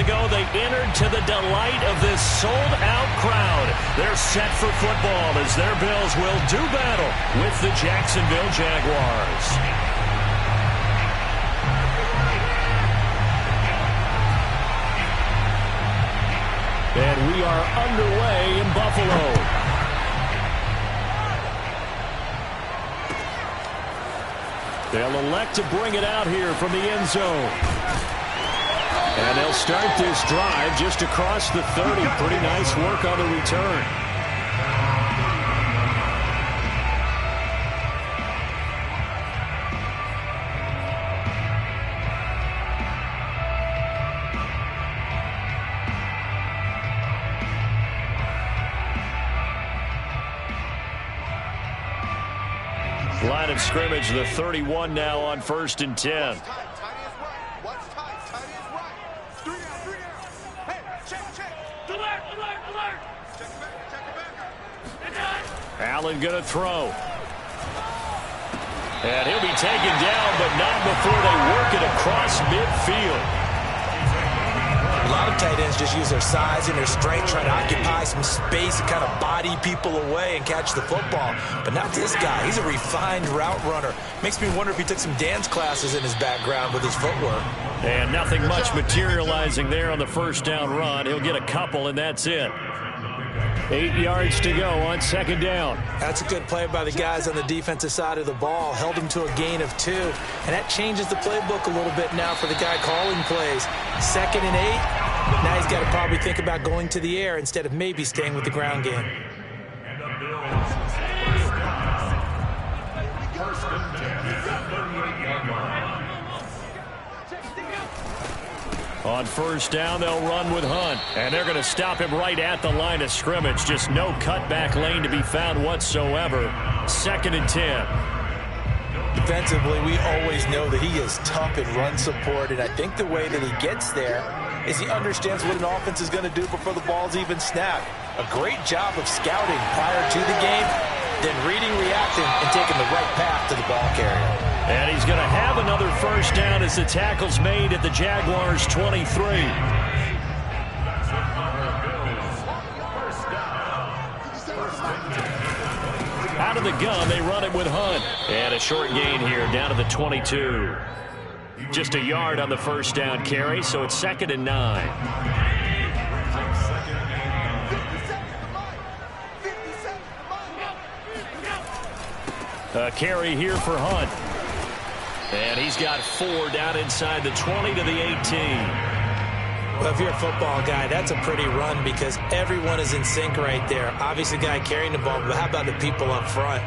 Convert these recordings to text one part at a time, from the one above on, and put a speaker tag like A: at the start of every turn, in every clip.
A: ago, they entered to the delight of this sold-out crowd. They're set for football as their Bills will do battle with the Jacksonville Jaguars. And we are underway in Buffalo. They'll elect to bring it out here from the end zone. And they'll start this drive just across the 30. Pretty nice work on the return. Line of scrimmage, the 31 now on 1st and 10. Allen going to throw. And he'll be taken down, but not before they work it across midfield.
B: A lot of tight ends just use their size and their strength, trying to occupy some space and kind of body people away and catch the football. But not this guy. He's a refined route runner. Makes me wonder if he took some dance classes in his background with his footwork.
A: And nothing much materializing there on the first down run. He'll get a couple, and that's it. 8 yards to go on 2nd down.
B: That's a good play by the guys on the defensive side of the ball. Held him to a gain of 2. And that changes the playbook a little bit now for the guy calling plays. 2nd and 8. Now he's got to probably think about going to the air instead of maybe staying with the ground game.
A: On 1st down, they'll run with Hunt. And they're going to stop him right at the line of scrimmage. Just no cutback lane to be found whatsoever. 2nd and 10.
B: Defensively, we always know that he is tough in run support. And I think the way that he gets there is he understands what an offense is going to do before the ball's even snapped. A great job of scouting prior to the game, then reading, reacting, and taking the right path to the ball carrier.
A: And he's going to have another 1st down as the tackle's made at the Jaguars' 23. Out of the gun, they run it with Hunt. And a short gain here down to the 22. Just a yard on the 1st down carry, so it's 2nd and 9. A carry here for Hunt. And he's got 4 down inside the 20 to the 18.
B: Well, if you're a football guy, that's a pretty run because everyone is in sync right there. Obviously, the guy carrying the ball, but how about the people up front?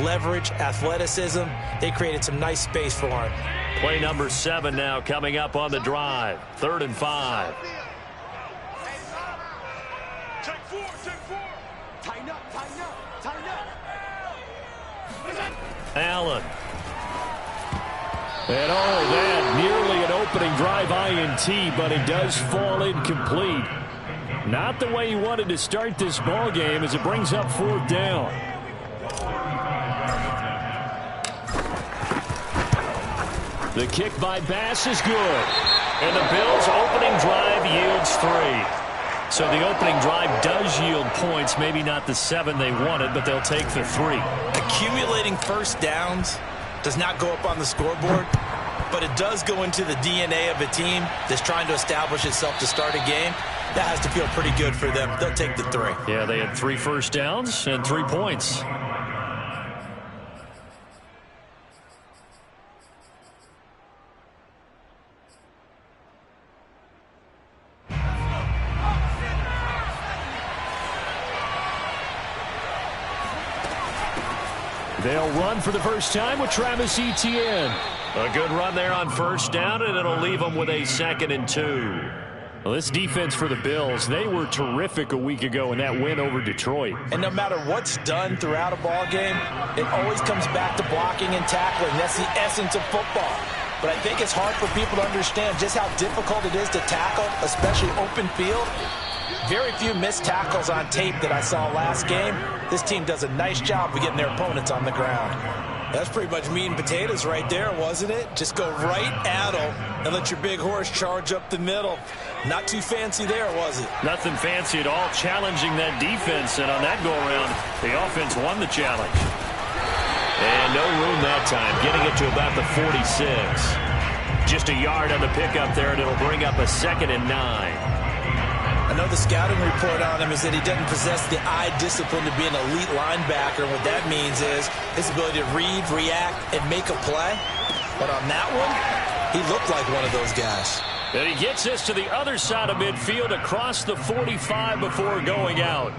B: Leverage, athleticism, they created some nice space for him.
A: Play number 7 now coming up on the drive. 3rd and 5.
C: Take 4. Tighten up.
A: Allen. And that nearly an opening drive INT, but it does fall incomplete. Not the way he wanted to start this ball game as it brings up 4th down. The kick by Bass is good. And the Bills' opening drive yields 3. So the opening drive does yield points, maybe not the 7 they wanted, but they'll take the 3.
B: Accumulating 1st downs does not go up on the scoreboard, but it does go into the DNA of a team that's trying to establish itself to start a game. That has to feel pretty good for them. They'll take the 3.
A: Yeah, they had 3 first downs and 3 points. They'll run for the first time with Travis Etienne. A good run there on 1st down, and it'll leave them with a 2nd and 2. Well, this defense for the Bills, they were terrific a week ago in that win over Detroit.
B: And no matter what's done throughout a ball game, it always comes back to blocking and tackling. That's the essence of football. But I think it's hard for people to understand just how difficult it is to tackle, especially open field. Very few missed tackles on tape that I saw last game. This team does a nice job of getting their opponents on the ground. That's pretty much meat and potatoes right there, wasn't it? Just go right at them and let your big horse charge up the middle. Not too fancy there, was it?
A: Nothing fancy at all, challenging that defense, and on that go-around, the offense won the challenge. And no room that time, getting it to about the 46. Just a yard on the pickup there, and it'll bring up a 2nd and 9.
B: I know the scouting report on him is that he doesn't possess the eye discipline to be an elite linebacker. What that means is his ability to read, react, and make a play. But on that one, he looked like one of those guys.
A: And he gets this to the other side of midfield across the 45 before going out.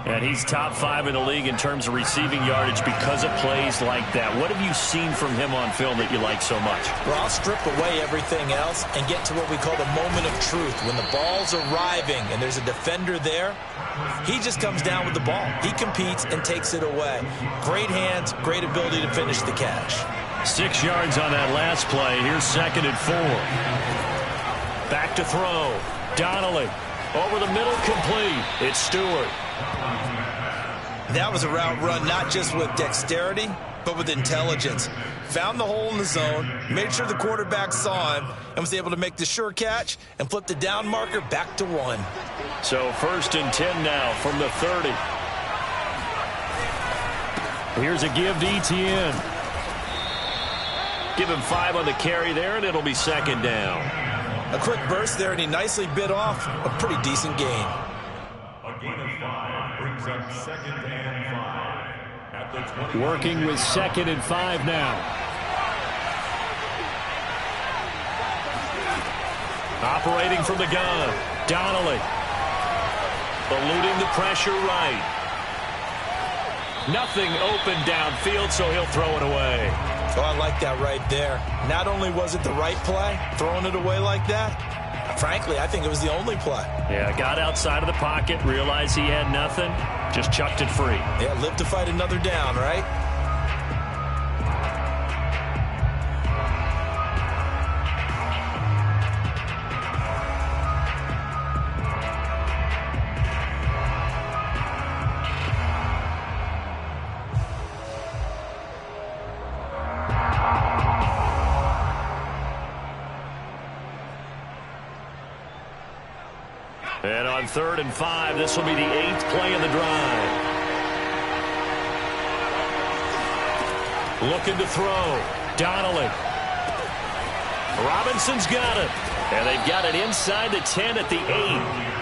A: And he's top 5 in the league in terms of receiving yardage because of plays like that. What have you seen from him on film that you like so much?
B: Well, I'll strip away everything else and get to what we call the moment of truth. When the ball's arriving and there's a defender there, he just comes down with the ball. He competes and takes it away. Great hands, great ability to finish the catch.
A: 6 yards on that last play. Here's 2nd and 4. Back to throw. Donnelly. Over the middle, complete. It's Stewart.
B: That was a route run not just with dexterity, but with intelligence. Found the hole in the zone, made sure the quarterback saw him, and was able to make the sure catch and flip the down marker back to 1.
A: So 1st and 10 now from the 30. Here's a give to Etienne. Give him 5 on the carry there, and it'll be 2nd down.
B: A quick burst there, and he nicely bit off a pretty decent gain.
C: A gain of 5 brings up 2nd and 5. At the 20.
A: Working with 2nd and 5 now. Operating from the gun. Donnelly. Eluding the pressure right. Nothing open downfield, so he'll throw it away.
B: Oh, I like that right there. Not only was it the right play, throwing it away like that, frankly, I think it was the only play.
A: Yeah, got outside of the pocket, realized he had nothing, just chucked it free.
B: Yeah, live to fight another down, right?
A: And on 3rd and 5, this will be the 8th play of the drive. Looking to throw. Donnelly. Robinson's got it. And they've got it inside the 10 at the 8.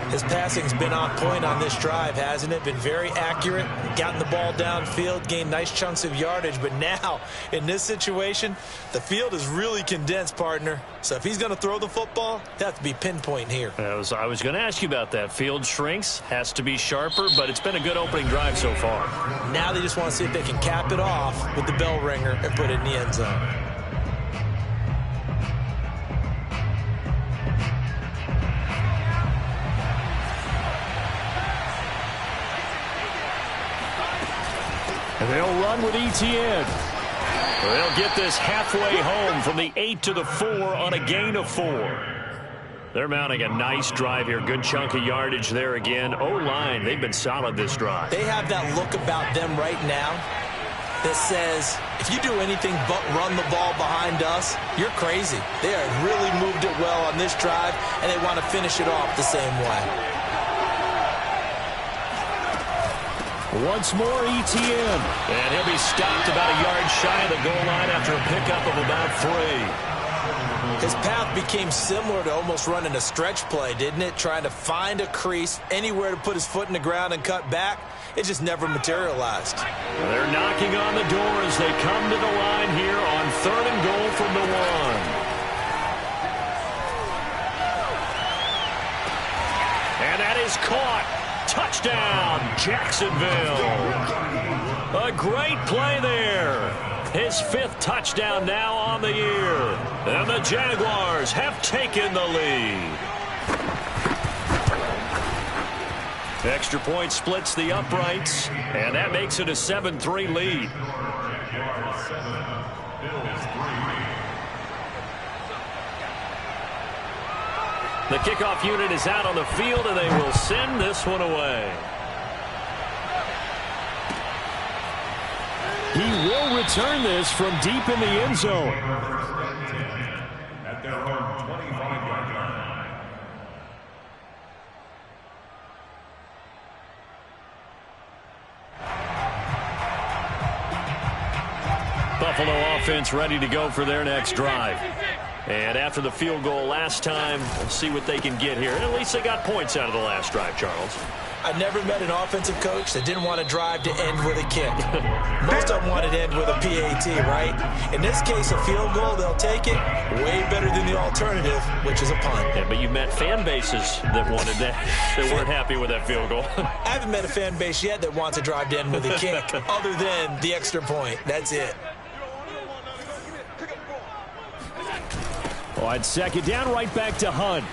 B: His passing's been on point on this drive, hasn't it? Been very accurate, gotten the ball downfield, gained nice chunks of yardage. But now, in this situation, the field is really condensed, partner. So if he's going to throw the football, it has to be pinpoint here.
A: I was going to ask you about that. Field shrinks, has to be sharper, but it's been a good opening drive so far.
B: Now they just want to see if they can cap it off with the bell ringer and put it in the end zone.
A: And they'll run with Etienne. They'll get this halfway home from the 8 to the 4 on a gain of 4. They're mounting a nice drive here. Good chunk of yardage there again. O-line, they've been solid this drive.
B: They have that look about them right now that says, if you do anything but run the ball behind us, you're crazy. They have really moved it well on this drive, and they want to finish it off the same way.
A: Once more, Etienne. And he'll be stopped about a yard shy of the goal line after a pickup of about 3.
B: His path became similar to almost running a stretch play, didn't it? Trying to find a crease, anywhere to put his foot in the ground and cut back. It just never materialized.
A: They're knocking on the door as they come to the line here on 3rd and goal from the 1. And that is caught. Touchdown, Jacksonville. A great play there. His 5th touchdown now on the year. And the Jaguars have taken the lead. Extra point splits the uprights, and that makes it a 7-3 lead. The kickoff unit is out on the field, and they will send this one away. He will return this from deep in the end zone.
C: At their own 25-yard line.
A: Buffalo offense ready to go for their next drive. And after the field goal last time, we'll see what they can get here. At least they got points out of the last drive, Charles.
B: I never met an offensive coach that didn't want to drive to end with a kick. Most of them want it to end with a PAT, right? In this case, a field goal, they'll take it. Way better than the alternative, which is a punt.
A: Yeah, but you've met fan bases that wanted that, that weren't happy with that field goal.
B: I haven't met a fan base yet that wants to drive to end with a kick, other than the extra point. That's it.
A: On second down, right back to Hunt.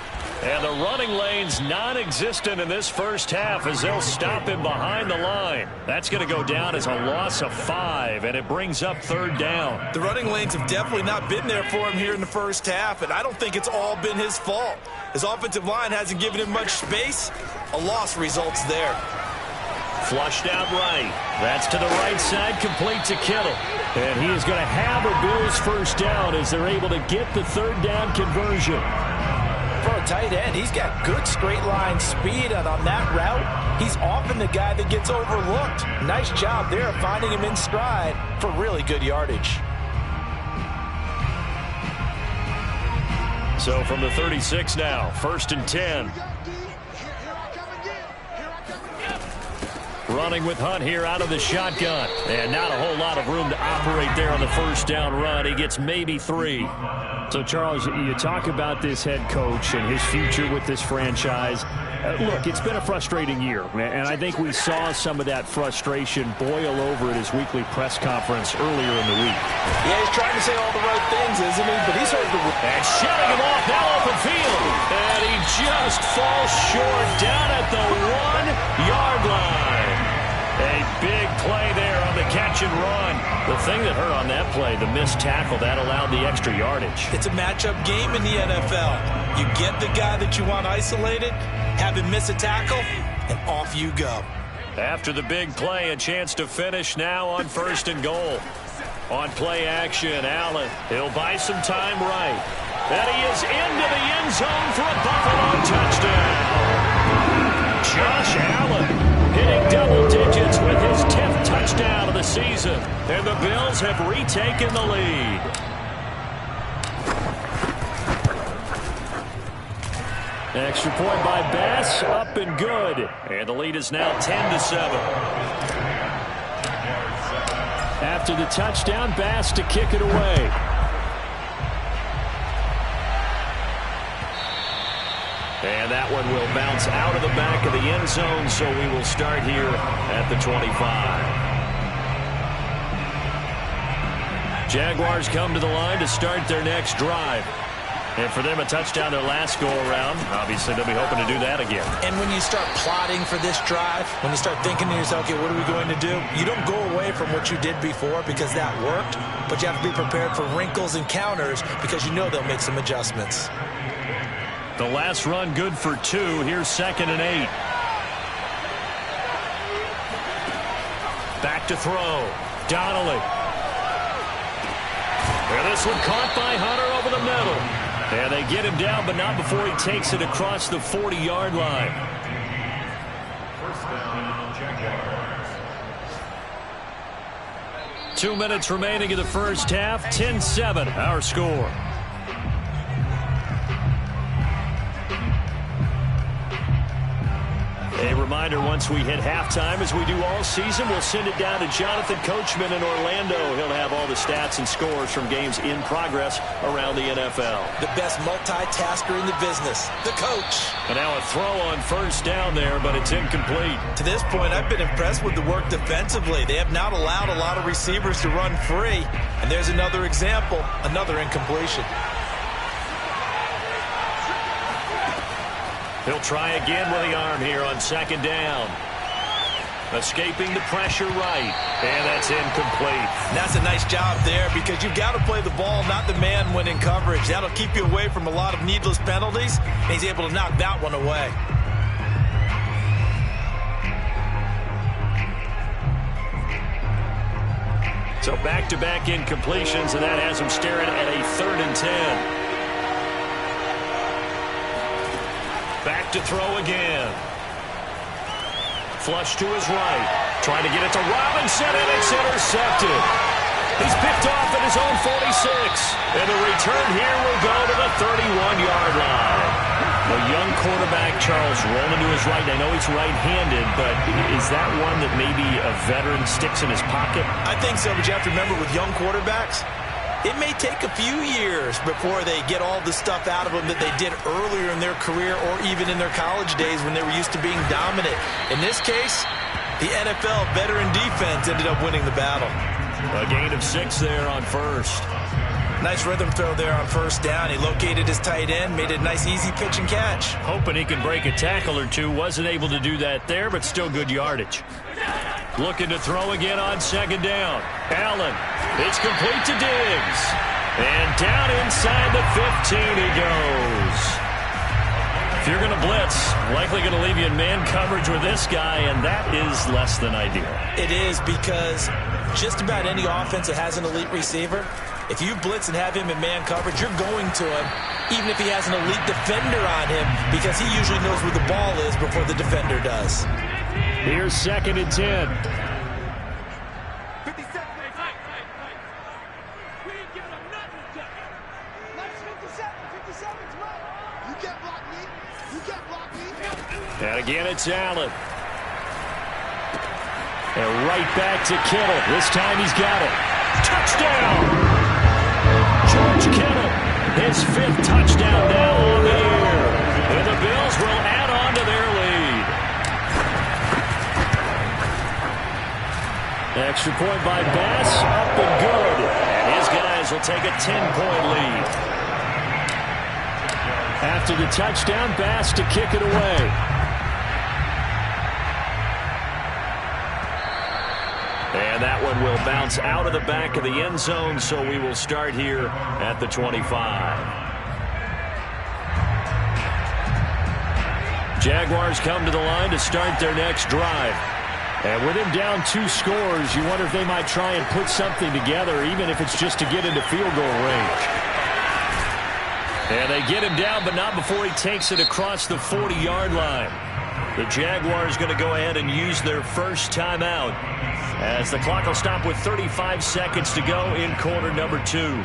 A: And the running lane's non-existent in this first half as they'll stop him behind the line. That's going to go down as a loss of 5, and it brings up third down.
B: The running lanes have definitely not been there for him here in the first half, and I don't think it's all been his fault. His offensive line hasn't given him much space. A loss results there.
A: Flushed out right. That's to the right side, complete to Kittle. And he is going to have a Bills first down as they're able to get the third down conversion.
B: For a tight end, he's got good straight line speed, and on that route, he's often the guy that gets overlooked. Nice job there finding him in stride for really good yardage.
A: So from the 36 now, 1st and 10. Running with Hunt here out of the shotgun. And not a whole lot of room to operate there on the first down run. He gets maybe 3. So, Charles, you talk about this head coach and his future with this franchise. Look, it's been a frustrating year, and I think we saw some of that frustration boil over at his weekly press conference earlier in the week.
B: Yeah, he's trying to say all the right things, isn't he? But he's heard the...
A: And shutting him off now open field. And he just falls short down at the 1-yard line. A big play there on the catch and run. The thing that hurt on that play, the missed tackle, that allowed the extra yardage.
B: It's a matchup game in the NFL. You get the guy that you want isolated, have him miss a tackle, and off you go.
A: After the big play, a chance to finish now on 1st and goal. On play action, Allen. He'll buy some time right. And he is into the end zone for a Buffalo touchdown. Josh Allen hitting double digits with his 10th touchdown of the season. And the Bills have retaken the lead. Extra point by Bass, up and good. And the lead is now 10-7. After the touchdown, Bass to kick it away. And that one will bounce out of the back of the end zone, so we will start here at the 25. Jaguars come to the line to start their next drive. And for them, a touchdown their last go-around. Obviously, they'll be hoping to do that again.
B: And when you start plotting for this drive, when you start thinking to yourself, okay, what are we going to do? You don't go away from what you did before because that worked, but you have to be prepared for wrinkles and counters because you know they'll make some adjustments.
A: The last run good for 2. Here's 2nd and 8. Back to throw. Donnelly. And this one caught by Hunter over the middle. And they get him down, but not before he takes it across the 40-yard line.
C: First down, Jaguars.
A: 2 minutes remaining in the first half. 10-7, our score. A reminder, once we hit halftime, as we do all season, we'll send it down to Jonathan Coachman in Orlando. He'll have all the stats and scores from games in progress around the NFL.
B: The best multitasker in the business, the coach.
A: And now a throw on first down there, but it's incomplete.
B: To this point, I've been impressed with the work defensively. They have not allowed a lot of receivers to run free. And there's another example, another incompletion.
A: He'll try again with the arm here on 2nd down. Escaping the pressure right. And that's incomplete.
B: That's a nice job there because you've got to play the ball, not the man when in coverage. That'll keep you away from a lot of needless penalties. And he's able to knock that one away.
A: So back-to-back incompletions, and that has him staring at a 3rd and 10. Back to throw again. Flush to his right. Trying to get it to Robinson, and it's intercepted. He's picked off at his own 46. And the return here will go to the 31-yard line. The young quarterback, Charles, rolling to his right. I know he's right-handed, but is that one that maybe a veteran sticks in his pocket?
B: I think so, but you have to remember with young quarterbacks, it may take a few years before they get all the stuff out of them that they did earlier in their career or even in their college days when they were used to being dominant. In this case, the NFL veteran defense ended up winning the battle.
A: A gain of 6 there on first.
B: Nice rhythm throw there on first down. He located his tight end, made it a nice easy pitch and catch.
A: Hoping he could break a tackle or two. Wasn't able to do that there, but still good yardage. Looking to throw again on 2nd down. Allen. It's complete to Diggs. And down inside the 15 he goes. If you're going to blitz, likely going to leave you in man coverage with this guy, and that is less than ideal.
B: It is, because just about any offense that has an elite receiver, if you blitz and have him in man coverage, you're going to him, even if he has an elite defender on him, because he usually knows where the ball is before the defender does.
A: Here's 2nd and 10. And again, it's Allen. And right back to Kittle. This time he's got it. Touchdown! George Kittle, his 5th touchdown now on the year. And the Bills will add on to their lead. Extra point by Bass, up and good. And his guys will take a 10-point lead. After the touchdown, Bass to kick it away. And that one will bounce out of the back of the end zone, so we will start here at the 25. Jaguars come to the line to start their next drive. And with him down 2 scores, you wonder if they might try and put something together, even if it's just to get into field goal range. And they get him down, but not before he takes it across the 40-yard line. The Jaguars going to go ahead and use their first timeout, as the clock will stop with 35 seconds to go in quarter number 2.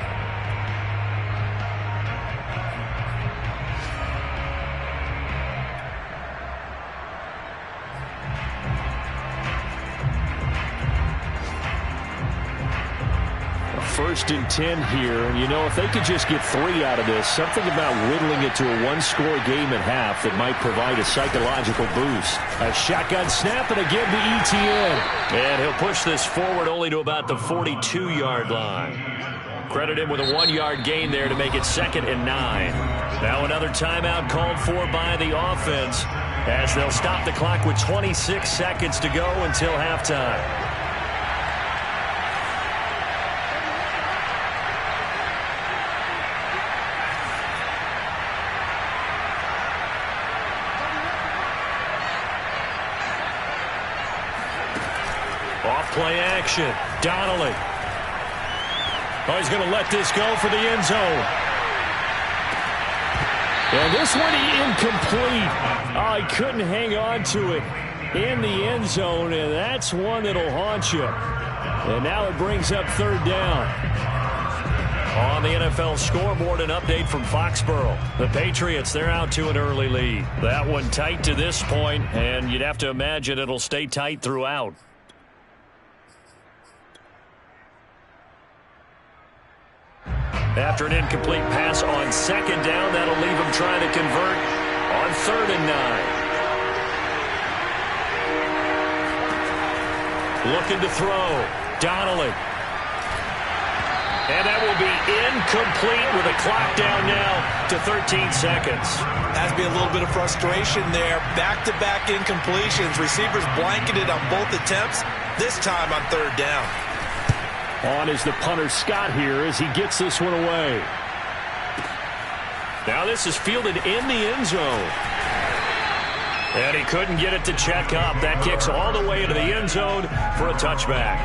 A: First and 10 here, and you know, if they could just get 3 out of this, something about whittling it to a 1-score game at half that might provide a psychological boost. A shotgun snap, and again to Etienne. And he'll push this forward only to about the 42-yard line. Credit him with a 1-yard gain there to make it 2nd and 9. Now another timeout called for by the offense, as they'll stop the clock with 26 seconds to go until halftime. Play action. Donnelly. Oh, he's going to let this go for the end zone. And this one incomplete. Oh, he couldn't hang on to it in the end zone, and that's one that'll haunt you. And now it brings up 3rd down. On the NFL scoreboard, an update from Foxborough. The Patriots, they're out to an early lead. That one tight to this point, and you'd have to imagine it'll stay tight throughout. After an incomplete pass on 2nd down, that'll leave him trying to convert on 3rd and 9. Looking to throw. Donnelly. And that will be incomplete with a clock down now to 13 seconds.
B: Has to be a little bit of frustration there. Back-to-back incompletions. Receivers blanketed on both attempts, this time on 3rd down.
A: On is the punter, Scott, here as he gets this one away. Now this is fielded in the end zone. And he couldn't get it to check up. That kicks all the way into the end zone for a touchback.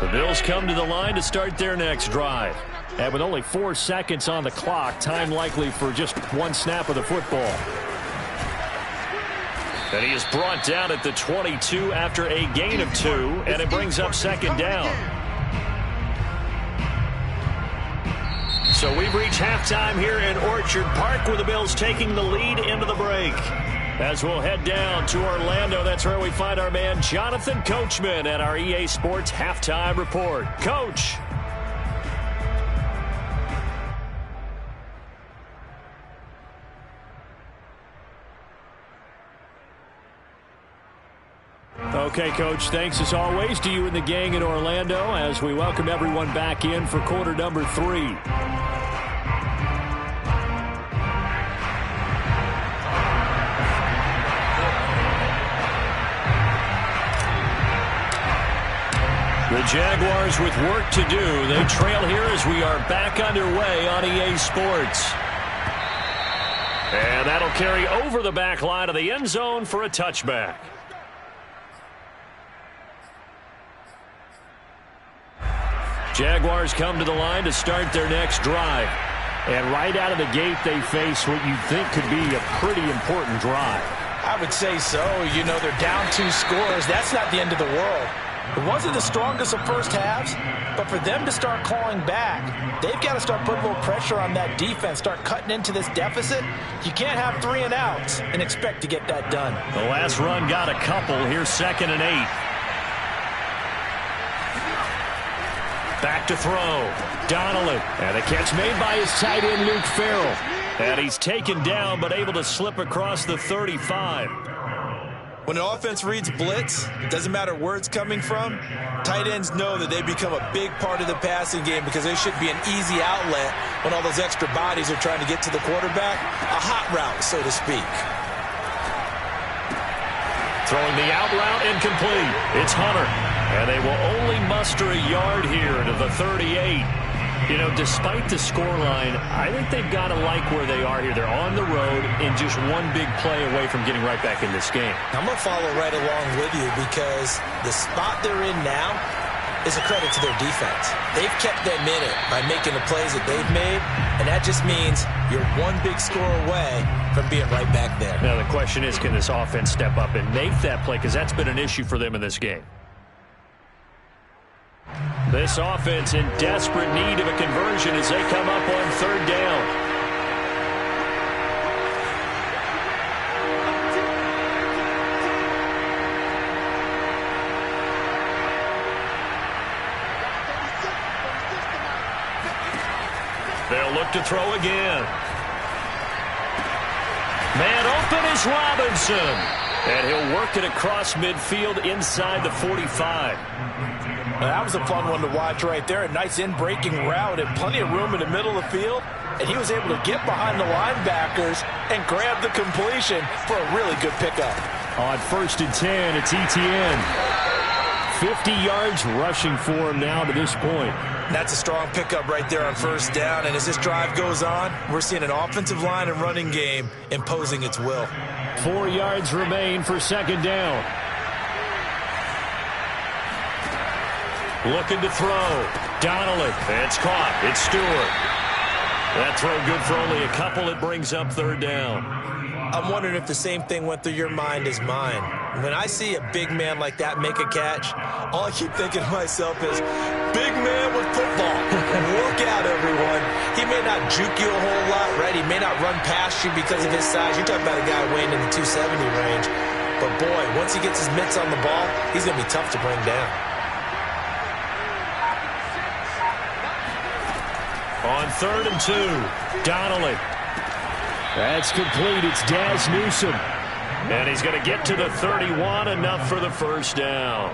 A: The Bills come to the line to start their next drive. And with only 4 seconds on the clock, time likely for just one snap of the football. And he is brought down at the 22 after a gain of 2, and it brings up second down. So we've reached halftime here in Orchard Park with the Bills taking the lead into the break. As we'll head down to Orlando, that's where we find our man Jonathan Coachman at our EA Sports Halftime Report. Coach. Okay, Coach, thanks as always to you and the gang in Orlando as we welcome everyone back in for quarter number 3. The Jaguars with work to do. They trail here as we are back underway on EA Sports. And that'll carry over the back line of the end zone for a touchback. Jaguars come to the line to start their next drive. And right out of the gate, they face what you think could be a pretty important drive.
B: I would say so. You know, they're down 2 scores. That's not the end of the world. It wasn't the strongest of first halves, but for them to start clawing back, they've got to start putting a little pressure on that defense, start cutting into this deficit. You can't have 3 and outs and expect to get that done.
A: The last run got a couple. Here's 2nd and 8. Back to throw. Donnelly. And a catch made by his tight end, Luke Farrell. And he's taken down, but able to slip across the 35.
B: When an offense reads blitz, it doesn't matter where it's coming from, tight ends know that they become a big part of the passing game because they should be an easy outlet when all those extra bodies are trying to get to the quarterback. A hot route, so to speak.
A: Throwing the out route incomplete. It's Hunter. And they will only muster a yard here to the 38. You know, despite the scoreline, I think they've got to like where they are here. They're on the road and just one big play away from getting right back in this game.
B: I'm going to follow right along with you because the spot they're in now is a credit to their defense. They've kept them in it by making the plays that they've made, and that just means you're one big score away from being right back there.
A: Now, the question is, can this offense step up and make that play? Because that's been an issue for them in this game. This offense in desperate need of a conversion as they come up on 3rd down. They'll look to throw again. Man open is Robinson. And he'll work it across midfield inside the 45.
B: That was a fun one to watch right there. A nice in-breaking route and plenty of room in the middle of the field. And he was able to get behind the linebackers and grab the completion for a really good pickup.
A: On 1st and 10, it's Etienne. 50 yards rushing for him now to this point.
B: That's a strong pickup right there on 1st down. And as this drive goes on, we're seeing an offensive line and running game imposing its will.
A: 4 yards remain for 2nd down. Looking to throw. Donnelly. It's caught. It's Stewart. That throw good for only a couple. It brings up 3rd down.
B: I'm wondering if the same thing went through your mind as mine. When I see a big man like that make a catch, all I keep thinking to myself is, big man with football. Work out, everyone. He may not juke you a whole lot, right? He may not run past you because of his size. You're talking about a guy weighing in the 270 range. But, boy, once he gets his mitts on the ball, he's going to be tough to bring down.
A: On 3rd and 2, Donnelly. That's complete. It's Daz Newsome. And he's going to get to the 31, enough for the 1st down.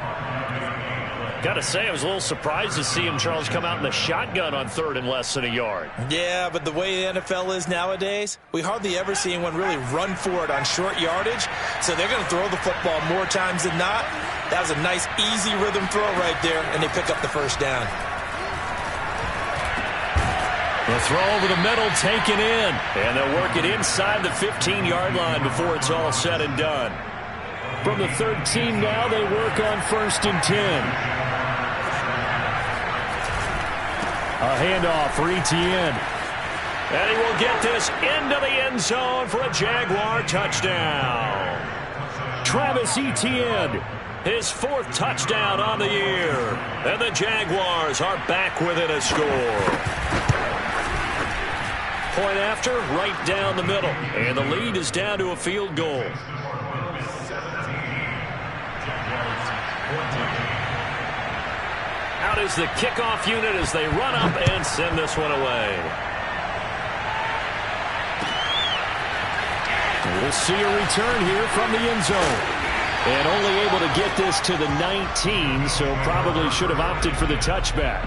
A: Got to say, I was a little surprised to see him, Charles, come out in the shotgun on 3rd and less than a yard.
B: Yeah, but the way the NFL is nowadays, we hardly ever see anyone really run for it on short yardage. So they're going to throw the football more times than not. That was a nice, easy rhythm throw right there, and they pick up the 1st down.
A: The throw over the middle taken in. And they'll work it inside the 15-yard line before it's all said and done. From the 13 now, they work on 1st and 10. A handoff for Etienne. And he will get this into the end zone for a Jaguar touchdown. Travis Etienne, his 4th touchdown on the year. And the Jaguars are back within a score. Point after, right down the middle. And the lead is down to a field goal. Out is the kickoff unit as they run up and send this one away. We'll see a return here from the end zone. And only able to get this to the 19, so probably should have opted for the touchback.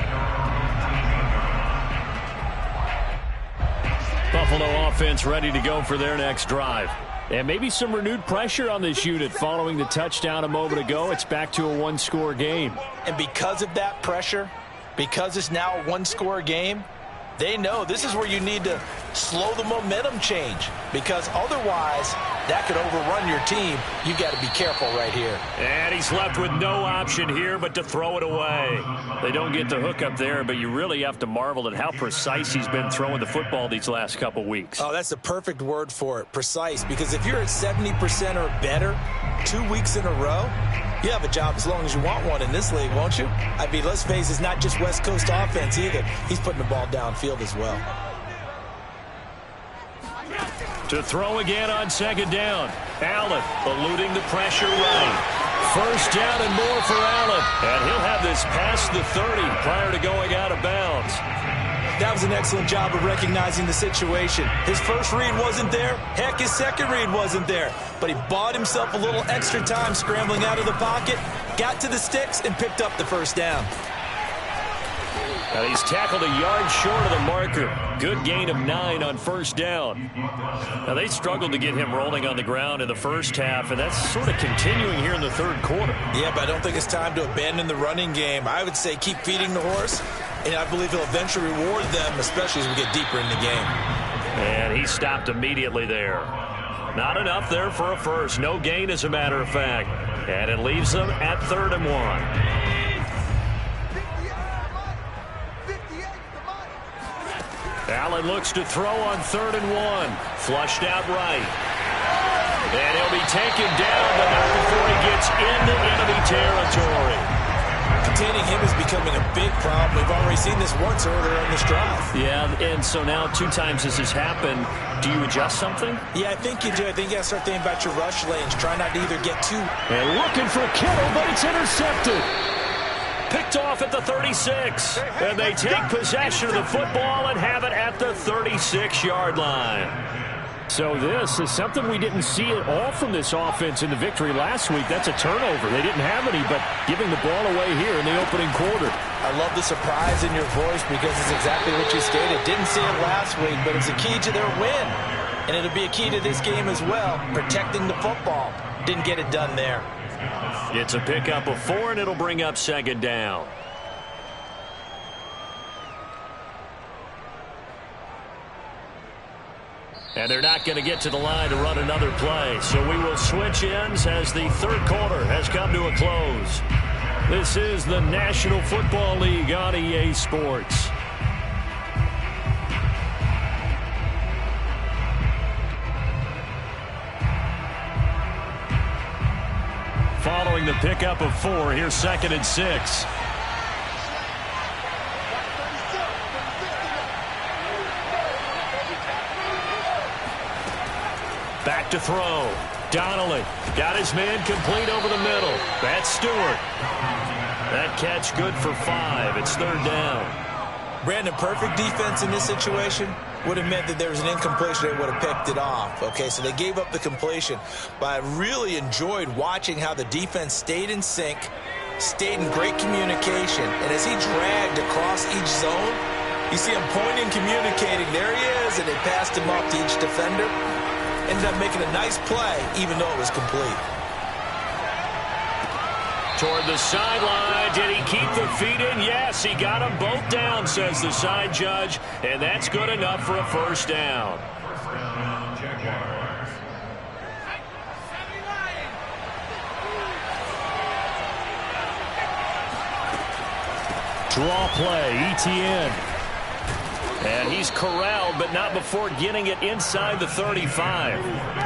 A: Buffalo offense ready to go for their next drive. And maybe some renewed pressure on this unit following the touchdown a moment ago. It's back to a 1-score game.
B: And because of that pressure, because it's now a 1-score game, they know this is where you need to slow the momentum change, because otherwise that could overrun your team. You've got to be careful right here.
A: And he's left with no option here but to throw it away. They don't get the hook up there, but you really have to marvel at how precise he's been throwing the football these last couple weeks.
B: Oh, that's the perfect word for it, precise, because if you're at 70% or better 2 weeks in a row, you have a job as long as you want one in this league, won't you? I mean, let's face it, it's not just West Coast offense either. He's putting the ball downfield as well.
A: To throw again on 2nd down. Allen eluding the pressure right. 1st down and more for Allen. And he'll have this past the 30 prior to going out of bounds.
B: That was an excellent job of recognizing the situation. His first read wasn't there. Heck, his second read wasn't there. But he bought himself a little extra time scrambling out of the pocket, got to the sticks, and picked up the 1st down.
A: And he's tackled a yard short of the marker. Good gain of 9 on 1st down. Now, they struggled to get him rolling on the ground in the first half, and that's sort of continuing here in the 3rd quarter.
B: Yeah, but I don't think it's time to abandon the running game. I would say keep feeding the horse, and I believe he'll eventually reward them, especially as we get deeper in the game.
A: And he stopped immediately there. Not enough there for a first. No gain, as a matter of fact. And it leaves them at 3rd and 1. Allen looks to throw on 3rd and 1. Flushed out right. And he'll be taken down, but not before he gets into enemy territory.
B: Containing him is becoming a big problem. We've already seen this once earlier on this drive.
A: Yeah, and so now 2 times this has happened. Do you adjust something?
B: Yeah, I think you do. I think you got to start thinking about your rush lanes. Try not to either get too...
A: And looking for Kittle, but it's intercepted. Picked off at the 36. And they take possession of the football and have it at the 36-yard line. So this is something we didn't see at all from this offense in the victory last week. That's a turnover. They didn't have any, but giving the ball away here in the opening quarter.
B: I love the surprise in your voice because it's exactly what you stated. Didn't see it last week, but it's a key to their win. And it'll be a key to this game as well, protecting the football. Didn't get it done there.
A: It's a pickup of 4, and it'll bring up 2nd down. And they're not going to get to the line to run another play. So we will switch ends as the 3rd quarter has come to a close. This is the National Football League on EA Sports. Following the pickup of 4, here's 2nd and 6. Back to throw. Donnelly got his man complete over the middle. That's Stewart. That catch good for 5. It's 3rd down.
B: Brandon, perfect defense in this situation would have meant that there was an incompletion. They would have picked it off. Okay, so they gave up the completion. But I really enjoyed watching how the defense stayed in sync, stayed in great communication. And as he dragged across each zone, you see him pointing, communicating. There he is, and they passed him off to each defender. Ended up making a nice play, even though it was complete.
A: Toward the sideline. Did he keep the feet in? Yes, he got them both down, says the side judge. And that's good enough for a 1st down. Draw play, Etienne. And he's corralled, but not before getting it inside the 35.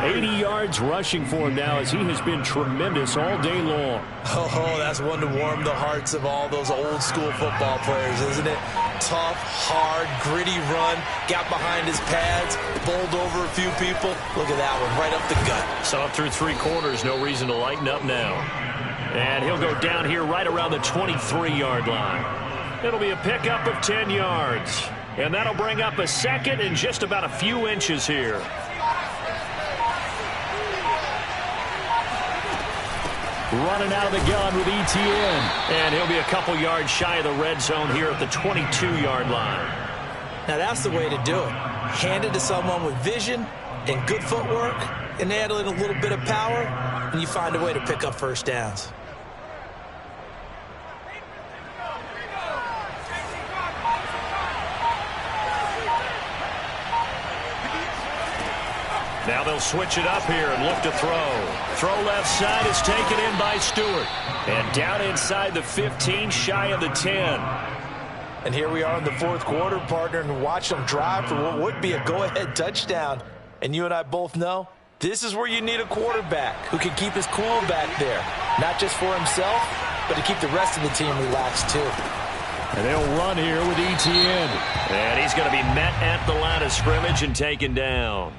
A: 80 yards rushing for him now as he has been tremendous all day long.
B: Oh, that's one to warm the hearts of all those old school football players, isn't it? Tough, hard, gritty run, got behind his pads, bowled over a few people. Look at that one, right up the gut.
A: Saw it through 3 quarters, no reason to lighten up now. And he'll go down here right around the 23-yard line. It'll be a pickup of 10 yards. And that'll bring up a second and just about a few inches here. Running out of the gun with Etienne. And he'll be a couple yards shy of the red zone here at the 22-yard line.
B: Now that's the way to do it. Hand it to someone with vision and good footwork, and add in a little bit of power, and you find a way to pick up first downs.
A: Now they'll switch it up here and look to throw. Throw left side is taken in by Stewart. And down inside the 15, shy of the 10.
B: And here we are in the 4th quarter, partner, and watch them drive for what would be a go-ahead touchdown. And you and I both know this is where you need a quarterback who can keep his cool back there. Not just for himself, but to keep the rest of the team relaxed too.
A: And they'll run here with Etienne. And he's going to be met at the line of scrimmage and taken down.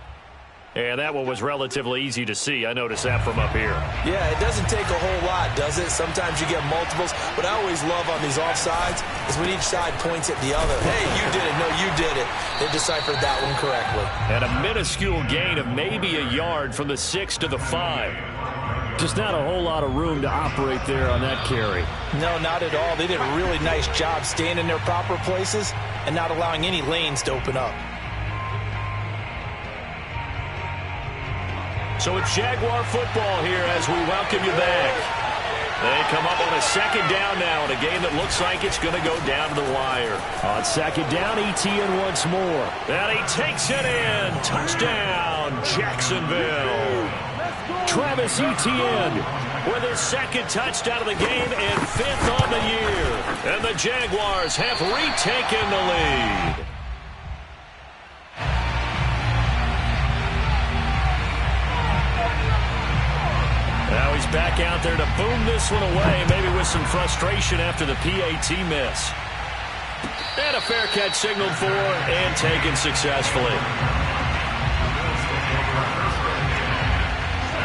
A: And that one was relatively easy to see. I noticed that from up here.
B: Yeah, it doesn't take a whole lot, does it? Sometimes you get multiples. What I always love on these offsides is when each side points at the other. Hey, you did it. No, you did it. They deciphered that one correctly.
A: And a minuscule gain of maybe a yard from the 6 to the 5. Just not a whole lot of room to operate there on that carry.
B: No, not at all. They did a really nice job staying in their proper places and not allowing any lanes to open up.
A: So it's Jaguar football here as we welcome you back. They come up on a 2nd down now in a game that looks like it's going to go down to the wire. On 2nd down, Etienne once more. And he takes it in. Touchdown, Jacksonville. Travis Etienne with his 2nd touchdown of the game and 5th on the year. And the Jaguars have retaken the lead. Now he's back out there to boom this one away, maybe with some frustration after the PAT miss. And a fair catch signaled for and taken successfully.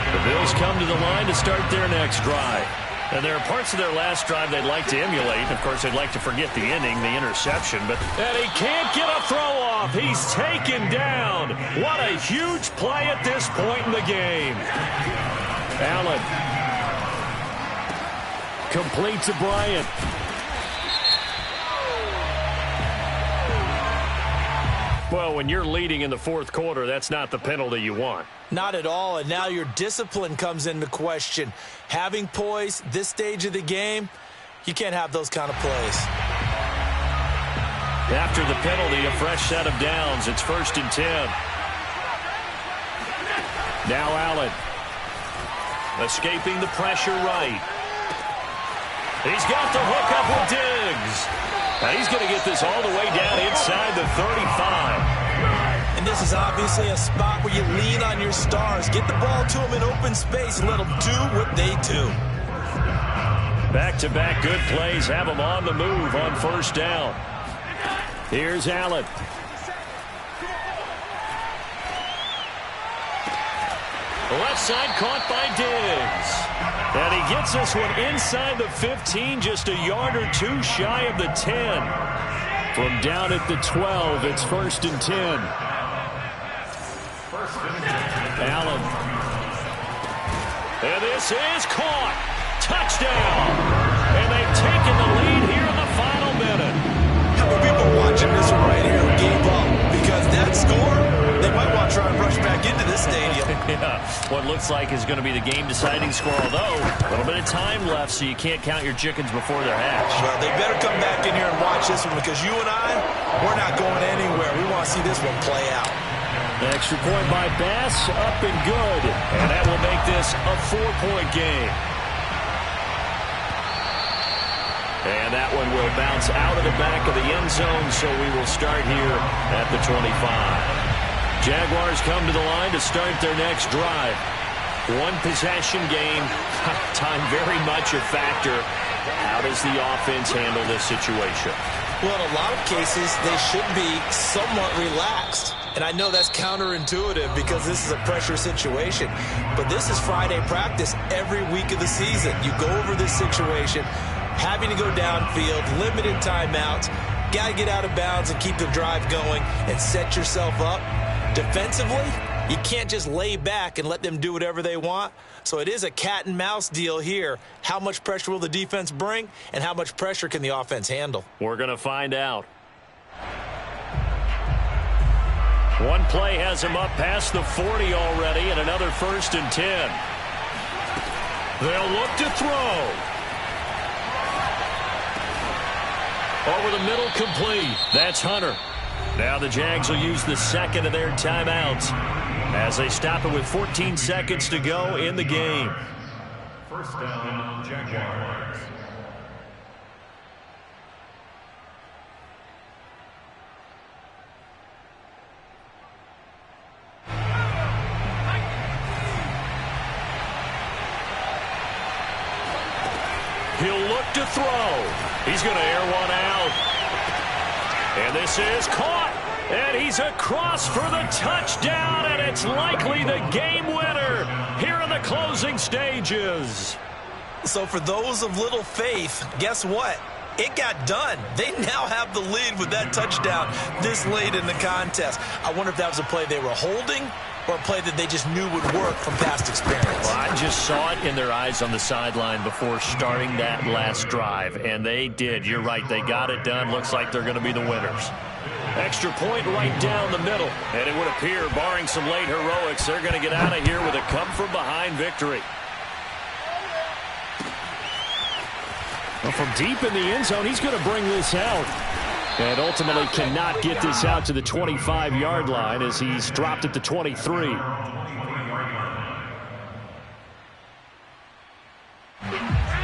A: The Bills come to the line to start their next drive. And there are parts of their last drive they'd like to emulate. Of course, they'd like to forget the ending, the interception. And he can't get a throw off. He's taken down. What a huge play at this point in the game. Allen. Complete to Bryant. Well, when you're leading in the 4th quarter, that's not the penalty you want.
B: Not at all, and now your discipline comes into question. Having poise this stage of the game, you can't have those kind of plays.
A: After the penalty, a fresh set of downs. It's 1st and 10. Now Allen. Escaping the pressure right. He's got the hook up with Diggs. Now he's going to get this all the way down inside the 35.
B: And this is obviously a spot where you lean on your stars. Get the ball to them in open space and let them do what they do.
A: Back-to-back good plays have them on the move on 1st down. Here's Allen. Left side caught by Diggs. And he gets this one inside the 15, just a yard or 2 shy of the 10. From down at the 12, it's 1st and 10. Allen. And this is caught. Touchdown. And they've taken the lead here in the final minute.
B: How many people watching this one right here who gave up? Because that score, they might want to try and rush back into this stadium.
A: Yeah, what looks like is going to be the game-deciding score, although a little bit of time left, so you can't count your chickens before they're hatched.
B: Well, they better come back in here and watch this one, because you and I, we're not going anywhere. We want to see this one play out.
A: The extra point by Bass, up and good. And that will make this a 4-point game. And that one will bounce out of the back of the end zone, so we will start here at the 25. Jaguars come to the line to start their next drive. One possession game, time very much a factor. How does the offense handle this situation?
B: Well, in a lot of cases, they should be somewhat relaxed. And I know that's counterintuitive because this is a pressure situation. But this is Friday practice every week of the season. You go over this situation, having to go downfield, limited timeouts, got to get out of bounds and keep the drive going and set yourself up. Defensively, you can't just lay back and let them do whatever they want. So it is a cat and mouse deal here. How much pressure will the defense bring, and how much pressure can the offense handle?
A: We're going to find out. One play has him up past the 40 already, and another 1st and 10. They'll look to throw. Over the middle, complete. That's Hunter. Now the Jags will use the second of their timeouts as they stop it with 14 seconds to go in the game.
C: First down, Jaguars.
A: He'll look to throw. He's going to air one out. And this is caught. And he's across for the touchdown. And it's likely the game winner here in the closing stages.
B: So for those of little faith, guess what? It got done. They now have the lead with that touchdown this late in the contest. I wonder if that was a play they were holding or a play that they just knew would work from past experience.
A: Well, I just saw it in their eyes on the sideline before starting that last drive, and they did. You're right. They got it done. Looks like they're going to be the winners. Extra point right down the middle. And it would appear, barring some late heroics, they're going to get out of here with a come-from-behind victory. Well, from deep in the end zone, he's going to bring this out. And ultimately cannot get this out to the 25-yard line as he's dropped at the 23.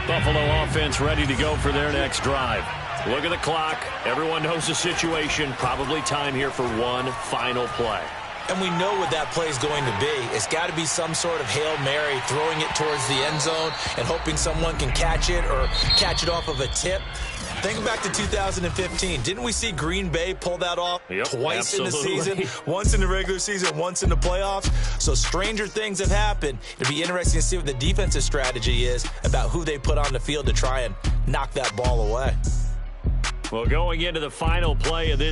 A: Buffalo offense ready to go for their next drive. Look at the clock. Everyone knows the situation. Probably time here for one final play.
B: And we know what that play is going to be. It's got to be some sort of Hail Mary, throwing it towards the end zone and hoping someone can catch it or catch it off of a tip. Think back to 2015. Didn't we see Green Bay pull that off twice in the season? Once in the regular season, once in the playoffs. So stranger things have happened. It'll be interesting to see what the defensive strategy is about who they put on the field to try and knock that ball away.
A: Well, going into the final play of this